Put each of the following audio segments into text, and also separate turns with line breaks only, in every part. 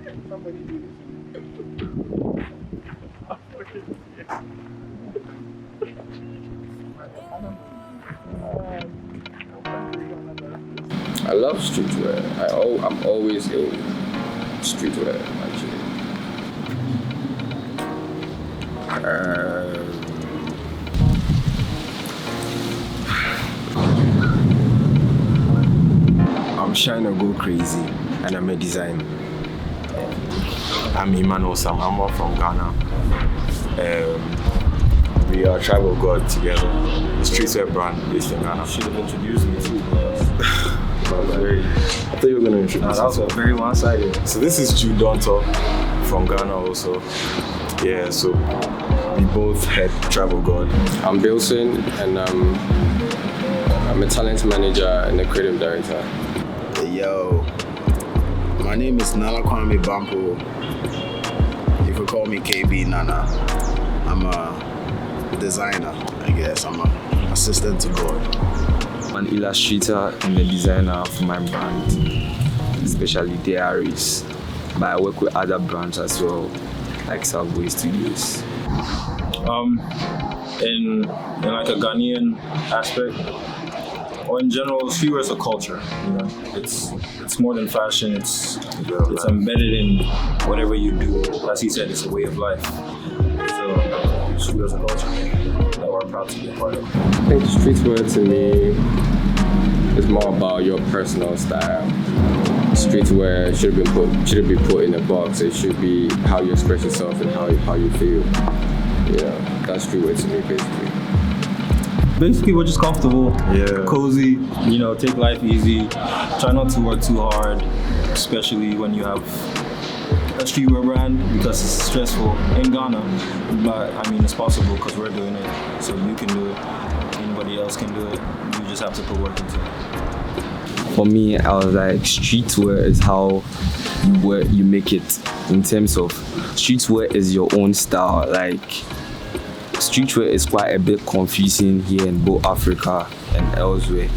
Somebody do
I love streetwear. I'm always in streetwear, actually.
I'm Shineorgocrazyy and I'm a designer. I'm Emmanuel. I'm from Ghana. We are Tribe of God together. A streetwear brand based in Ghana.
Should have introduced me to
I thought you were going to introduce
that was very one-sided.
So this is Jude from Ghana also. Yeah, so we both head Tribe of God.
I'm Bilson, and I'm a talent manager and a creative director.
Yo, my name is Nana Kwame Bampo. You can call me Kayb Nana. I'm a designer, I guess. I'm an assistant to God.
I'm an illustrator and a designer for my brand, especially diaries. But I work with other brands as well, like Tooknownworldstudios Studios.
In like a Ghanaian aspect, or in general, streetwear is a culture. You know, it's more than fashion. It's embedded in whatever you do. As he said, it's a way of life. So streetwear is a culture that we're proud to be a part of.
I think streetwear to me is more about your personal style. Streetwear shouldn't be put in a box. It should be how you express yourself and how you feel. Yeah, that's streetwear to me, basically.
Basically, we're just comfortable, cozy, take life easy, try not to work too hard, especially when you have a streetwear brand, because it's stressful in Ghana. But I mean, it's possible because we're doing it, so you can do it, anybody else can do it, you just have to put work into it.
For me, I was like, streetwear is how you make it. In terms of streetwear is your own style. Like, streetwear is quite a bit confusing here in both Africa and elsewhere.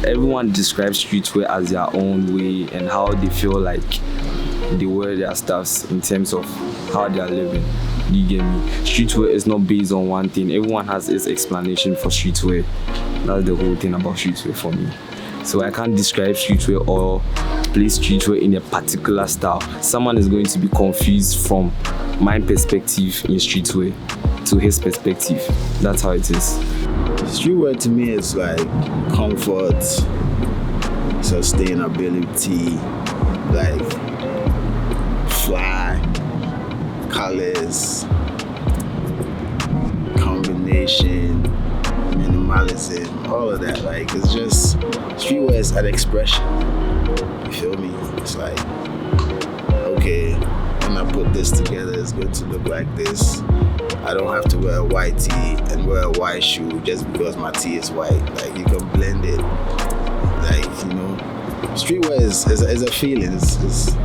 Everyone describes streetwear as their own way and how they feel like they wear their stuffs in terms of how they are living. You get me? Streetwear is not based on one thing. Everyone has its explanation for streetwear. That's the whole thing about streetwear for me. So I can't describe streetwear or place streetwear in a particular style. Someone is going to be confused from my perspective in streetwear to his perspective. That's how it is.
Streetwear to me is like comfort, sustainability, like fly, colors, combination, minimalism, all of that. Like, it's just, streetwear is an expression. You feel me? It's like, okay, when I put this together, it's going to look like this. I don't have to wear a white tee and wear a white shoe just because my tee is white. Like, you can blend it. Like, streetwear is a feeling. It's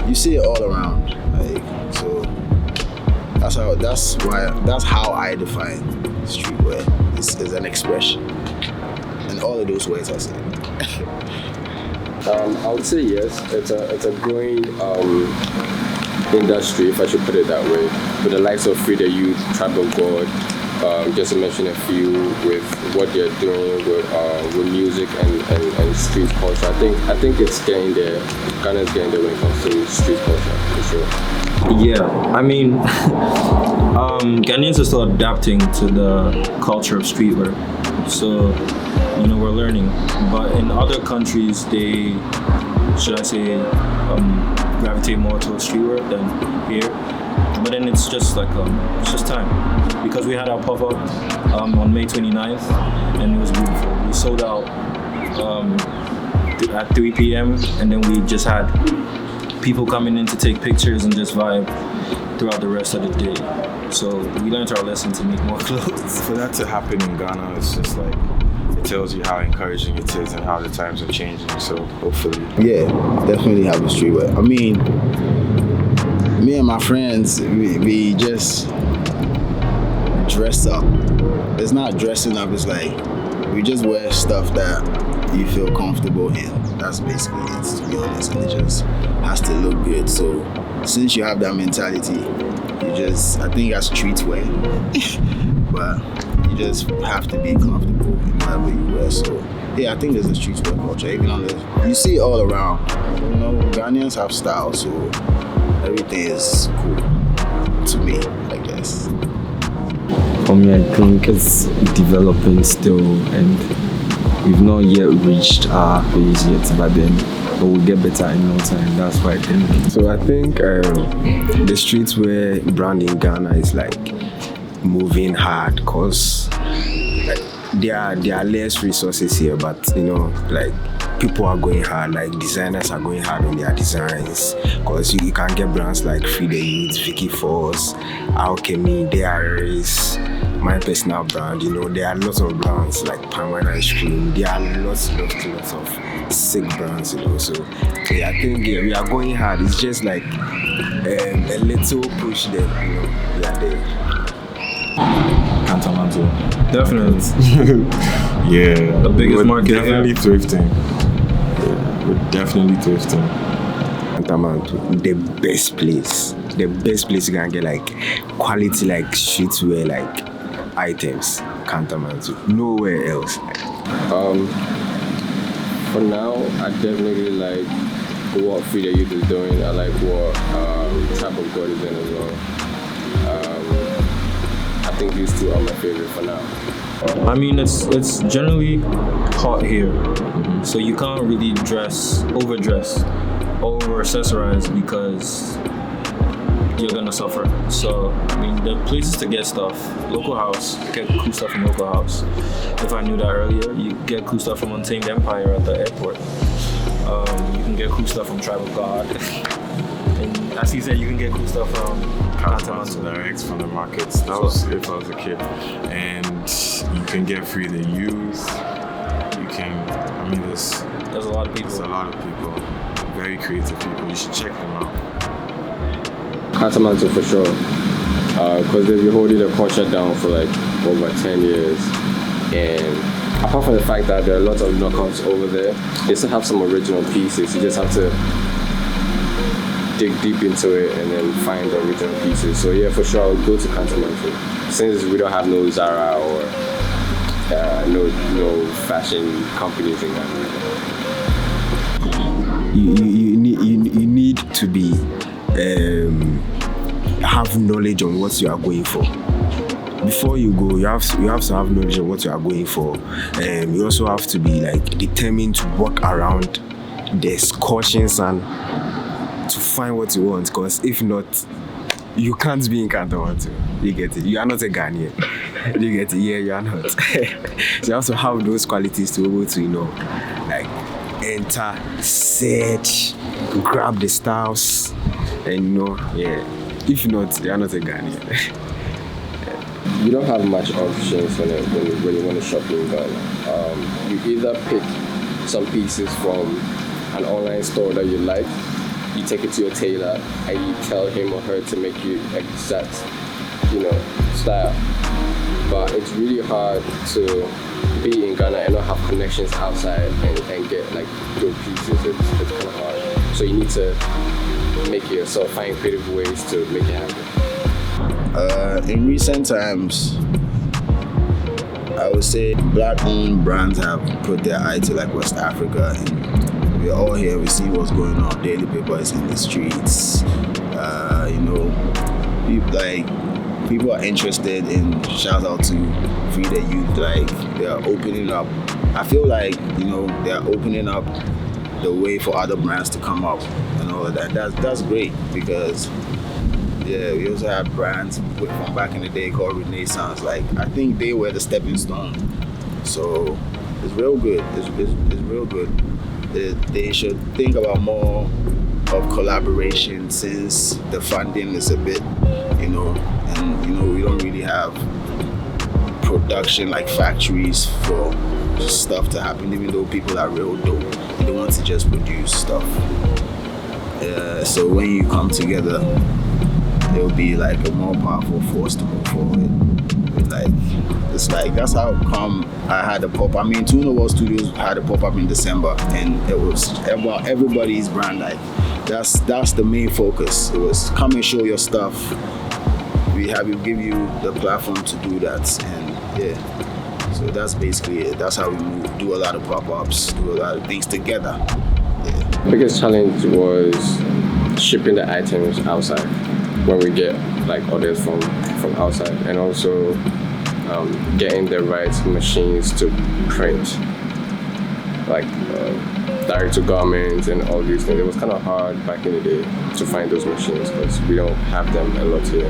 you see it all around. Like, so that's how I define streetwear. It's an expression. And all of those ways I say it.
I would say yes. It's a growing industry, if I should put it that way, with the likes of Free the Youth, Tribe of God, just to mention a few, with what they're doing with music and street culture. I think it's getting there. Ghana's getting there when it comes to street culture, for sure.
Yeah, I mean, Ghanaians are still adapting to the culture of streetwear. So, we're learning. But in other countries, they, gravitate more towards streetwear than here. But then it's just like, it's just time. Because we had our pop-up on May 29th, and it was beautiful. We sold out at 3 p.m. and then we just had people coming in to take pictures and just vibe throughout the rest of the day. So we learned our lesson to make more clothes.
For that to happen in Ghana, it's just like, it tells you how encouraging it is and how the times are changing. So hopefully.
Yeah, definitely have a streetwear. I mean, me and my friends, we just dress up. It's not dressing up, it's like we just wear stuff that you feel comfortable in. That's basically it, to be honest. And just has to look good. So since you have that mentality, I think that's streetwear, but you just have to be comfortable in whatever you wear. So yeah, I think there's a streetwear culture. Even you see it all around. Ghanaians have style, so everything is cool to me, I guess.
For me, I think it's developing still, and we've not yet reached our phase yet, but then it will get better in no time. That's what I think.
So I think the streetwear brand in Ghana is like moving hard, because like, there are less resources here, but like people are going hard, like designers are going hard on their designs, because you can get brands like Free the Youth, Vicky Force, Alchemy, DRS, my personal brand. There are lots of brands like Palm Ice Cream. There are lots of sick brands. So yeah, I think we are going hard. It's just like a little push there. We are there.
Cantamanto. Definitely.
Yeah.
The biggest
we're
market.
Definitely thrifting. Yeah, we're definitely thrifting.
Cantamanto, the best place you can get like quality like streetwear like items. Cantamanto, nowhere else.
For now, I definitely like what Free the Youth is doing. I like what Tribe of God is doing as well. I think these two are my favorite for now.
I mean, it's generally hot here, so you can't really overdress, over accessorize, because you're gonna suffer. So I mean, the places to get stuff: local house, get cool stuff from local house. If I knew that earlier, you get cool stuff from Untamed Empire at the airport. You can get cool stuff from Tribe of God, and as he said, you can get cool stuff from
Cantamanto direct from the markets. That was if I was a kid. And you can get Free the Youth. You can, there's
There's a lot of people.
There's a lot of people. Very creative people. You should check them out.
Cantamanto for sure. Because they've been holding the culture down for like over 10 years. And apart from the fact that there are lots of knockoffs over there, they still have some original pieces. You just have to dig deep into it and then find the original pieces. So yeah, for sure, I'll go to Cantamanto. Since we don't have no Zara or no fashion companies in Ghana.
You need to be have knowledge on what you are going for. Before you go, you have to have knowledge of what you are going for. You also have to be like determined to work around the cautions and to find what you want, because if not, you can't be in Cantamanto. You get it? You are not a Ghanaian. You get it? Yeah, you are not. So you have to have those qualities to be able to, like enter, search, grab the styles, and yeah. If not, you are not a Ghanaian.
You don't have much options when you want to shop in Ghana. You either pick some pieces from an online store that you like, you take it to your tailor, and you tell him or her to make you exact, style. But it's really hard to be in Ghana and not have connections outside and get like good pieces. It's kind of hard. So you need to make it yourself, find creative ways to make it happen.
In recent times, I would say black-owned brands have put their eye to like West Africa, and we're all here. We see what's going on. Daily papers in the streets. People are interested in. Shout out to Free the Youth. Like they are opening up. I feel like they are opening up the way for other brands to come up and all of that. That's great, because yeah, we also had brands from back in the day called Renaissance. Like I think they were the stepping stone. So it's real good. It's real good. They should think about more of collaboration, since the funding is a bit, and we don't really have production like factories for stuff to happen, even though people are real dope. They want to just produce stuff. So when you come together, it'll be like a more powerful force to move forward. That's how come I had a pop. Tooknownworldstudios had a pop-up in December, and it was about everybody's brand. Like That's the main focus. It was come and show your stuff. We give you the platform to do that, and yeah. So that's basically it. That's how we move. Do a lot of pop-ups, do a lot of things together. Yeah.
Biggest challenge was shipping the items outside when we get like orders from outside, and also getting the right machines to print, like direct to garments and all these things. It was kind of hard back in the day to find those machines because we don't have them a lot here.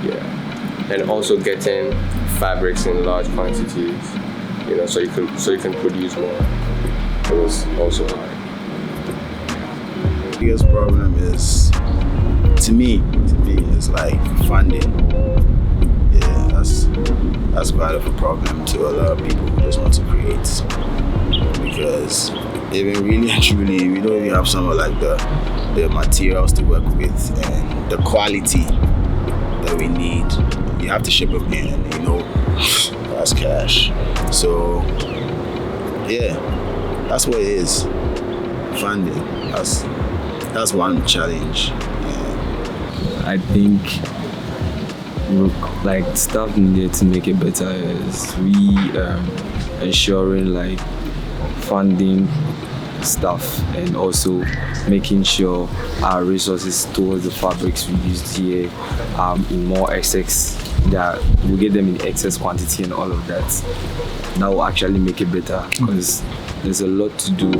Yeah, and also getting fabrics in large quantities, so you can produce more. It was also hard.
The biggest problem is, to me, is like funding. Yeah, that's quite of a problem to a lot of people who just want to create, because even really and truly, we don't even have some of like the materials to work with and the quality that we need. You have to ship them in, that's cash. So yeah, that's what it is. Funding. That's one challenge. Yeah.
I think like stuff needed to make it better is ensuring like funding stuff, and also making sure our resources towards the fabrics we used here in more excess, that we get them in excess quantity and all of that. That will actually make it better, because there's a lot to do.